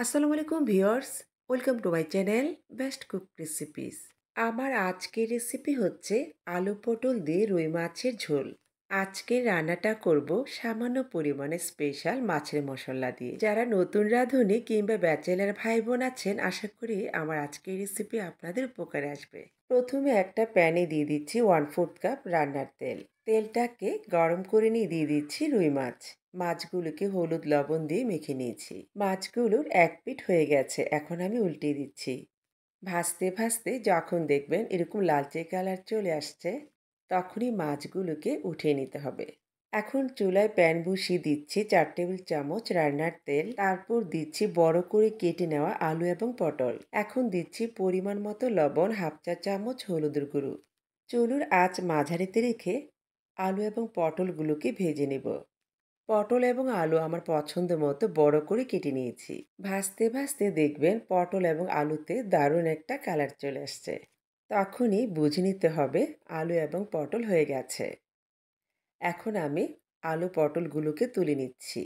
আসসালামু আলাইকুম viewers, welcome to my channel best cook recipes. আমার আজকের রেসিপি হচ্ছে আলু পটল দিয়ে রুই মাছের ঝোল। আজকের রান্নাটা করব সামান্য পরিমাণে স্পেশাল মাছের মশলা দিয়ে। যারা নতুন রাঁধুনি কিংবা ব্যাচেলার ভাই বোন আছেন, আশা করি আমার আজকের রেসিপি আপনাদের উপকারে আসবে। প্রথমে একটা প্যানে দিয়ে দিচ্ছি 1/4 কাপ রান্নার তেল। তেলটাকে গরম করে নিয়ে দিয়ে দিচ্ছি রুই মাছ। মাছগুলোকে হলুদ লবণ দিয়ে মেখে নিয়েছি। মাছগুলোর এক পিঠ হয়ে গেছে, এখন আমি উল্টিয়ে দিচ্ছি। ভাজতে ভাজতে যখন দেখবেন এরকম লালচে কালার চলে আসছে, তখনই মাছগুলোকে উঠিয়ে নিতে হবে। এখন চুলায় প্যান বসিয়ে দিচ্ছি 4 টেবিল চামচ রান্নার তেল। তারপর দিচ্ছি বড় করে কেটে নেওয়া আলু এবং পটল। এখন দিচ্ছি পরিমাণ মতো লবণ, হাফ চা চামচ হলুদের গুঁড়ো। চুলোর আঁচ মাঝারিতে রেখে আলু এবং পটলগুলোকে ভেজে নেব। পটল এবং আলু আমার পছন্দ মতো বড় করে কেটে নিয়েছি। ভাজতে ভাজতে দেখবেন পটল এবং আলুতে দারুণ একটা কালার চলে আসছে। তখনই বুঝে নিতে হবে আলু এবং পটল হয়ে গেছে। এখন আমি আলু পটলগুলোকে তুলে নিচ্ছি।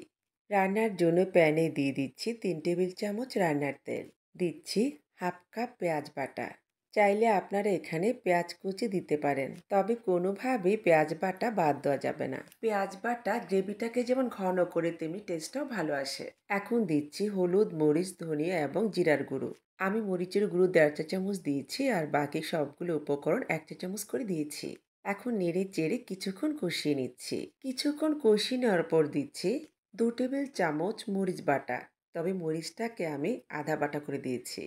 রান্নার জন্য প্যানে দিয়ে দিচ্ছি 3 টেবিল চামচ রান্নার তেল। দিচ্ছি হাফ কাপ পেঁয়াজ বাটা। চাইলে আপনারা এখানে পেঁয়াজ কুচি দিতে পারেন, তবে কোনোভাবেই পেঁয়াজ বাটা বাদ দেওয়া যাবে না। পেঁয়াজ বাটা গ্রেভিটাকে যেমন ঘন করে তেমনি টেস্টটাও ভালো আসে। এখন দিচ্ছি হলুদ, মরিচ, ধনিয়া এবং জিরার গুঁড়ো। আমি মরিচের গুঁড়ো 1.5 চা চামচ দিয়েছি আর বাকি সবগুলো উপকরণ 1 চা চামচ করে দিয়েছি। এখন নেড়ে চেড়ে কিছুক্ষণ কষিয়ে নিচ্ছি। কিছুক্ষণ কষিয়ে নেওয়ার পর দিচ্ছি 2 টেবিল চামচ মরিচ বাটা। তবে মরিচটাকে আমি আধা বাটা করে দিয়েছি,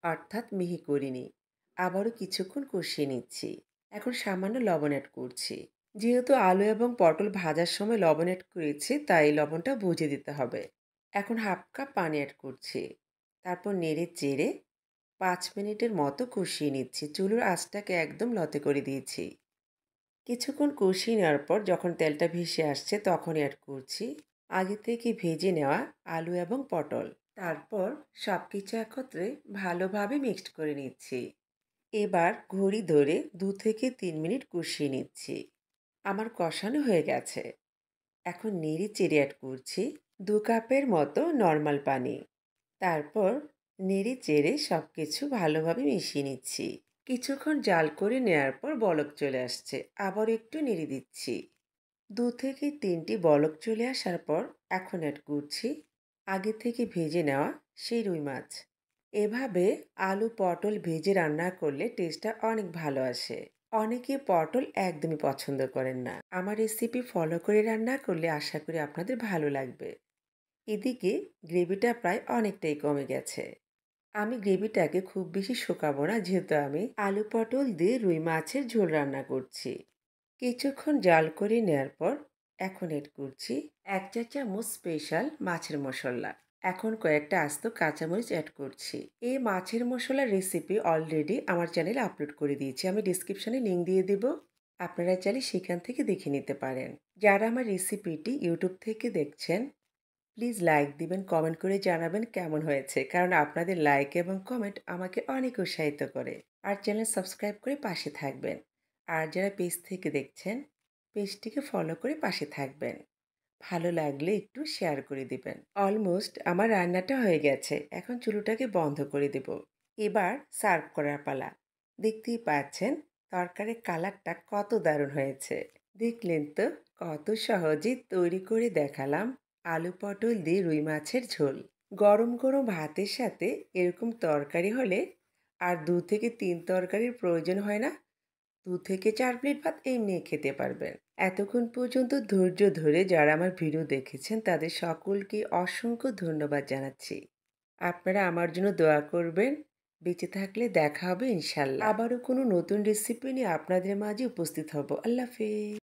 অর্থাৎ মিহি করিনি। আবারও কিছুক্ষণ কষিয়ে নিচ্ছি। এখন সামান্য লবণ অ্যাড করছি। যেহেতু আলু এবং পটল ভাজার সময় লবণ অ্যাড করেছি, তাই লবণটা বুঝে দিতে হবে। এখন হাফ কাপ পানি অ্যাড করছি। তারপর নেড়ে চেড়ে 5 মিনিটের মতো কষিয়ে নিচ্ছি। চুলোর আঁচটাকে একদম লতে করে দিয়েছি। কিছুক্ষণ কষিয়ে নেওয়ার পর যখন তেলটা ভেসে আসছে, তখন অ্যাড করছি আগে থেকে ভেজে নেওয়া আলু এবং পটল। তারপর সবকিছু একত্রে ভালোভাবে মিক্সড করে নিচ্ছি। এবার ঘড়ি ধরে 2 থেকে 3 মিনিট কষিয়ে নিচ্ছি। আমার কষানো হয়ে গেছে। এখন নেড়ে চেড়ে অ্যাড করছি 2 কাপের মতো নর্মাল পানি। তারপর নেড়ে চেড়ে সব কিছু ভালোভাবে মিশিয়ে নিচ্ছি। কিছুক্ষণ জাল করে নেয়ার পর বলক চলে আসছে। আবার একটু নেড়ে দিচ্ছি। 2 থেকে 3টি বলক চলে আসার পর এখন অ্যাড করছি আগে থেকে ভেজে নেওয়া সেই রুই মাছ। এভাবে আলু পটল ভেজে রান্না করলে টেস্টটা অনেক ভালো আসে। অনেকে পটল একদমই পছন্দ করেন না। আমার রেসিপি ফলো করে রান্না করলে আশা করি আপনাদের ভালো লাগবে। এদিকে গ্রেভিটা প্রায় অনেকটাই কমে গেছে। আমি গ্রেভিটাকে খুব বেশি শুকাবো না, যেহেতু আমি আলু পটল দিয়ে রুই মাছের ঝোল রান্না করছি। কিছুক্ষণ জাল করে নেওয়ার পর এখন এড করছি 1 চা চামচ স্পেশাল মাছের মশলা। এখন কয়েকটা আস্ত কাঁচামরিচ অ্যাড করছি। এই মাছের মশলার রেসিপি অলরেডি আমার চ্যানেলে আপলোড করে দিয়েছি। আমি ডিসক্রিপশনে লিংক দিয়ে দেব। আপনারা চাইলে সেখান থেকে দেখে নিতে পারেন। যারা আমার রেসিপিটি ইউটিউব থেকে দেখছেন, প্লিজ লাইক দিবেন, কমেন্ট করে জানাবেন কেমন হয়েছে। কারণ আপনাদের লাইক এবং কমেন্ট আমাকে অনেক উৎসাহিত করে। আর চ্যানেল সাবস্ক্রাইব করে পাশে থাকবেন। আর যারা পেজ থেকে দেখছেন, পেজটিকে ফলো করে পাশে থাকবেন। ভালো লাগলে একটু শেয়ার করে দিবেন। অলমোস্ট আমার রান্নাটা হয়ে গেছে। এখন চুলোটাকে বন্ধ করে দেব। এবার সার্ভ করার পালা। দেখতেই পাচ্ছেন তরকারির কালারটা কত দারুণ হয়েছে। দেখলেন তো কত সহজেই তৈরি করে দেখালাম আলু পটল দিয়ে রুই মাছের ঝোল। গরম গরম ভাতের সাথে এরকম তরকারি হলে আর 2 থেকে 3 তরকারির প্রয়োজন হয় না। 2 থেকে 4 প্লেট ভাত এমনি খেতে পারবেন। এতক্ষণ পর্যন্ত ধৈর্য ধরে যারা আমার ভিডিও দেখেছেন, তাদের সকলকে অসংখ্য ধন্যবাদ জানাচ্ছি। আপনারা আমার জন্য দোয়া করবেন। বেঁচে থাকলে দেখা হবে ইনশাল্লাহ। আবারও কোনো নতুন রেসিপি নিয়ে আপনাদের মাঝে উপস্থিত হব। আল্লাহ হাফেজ।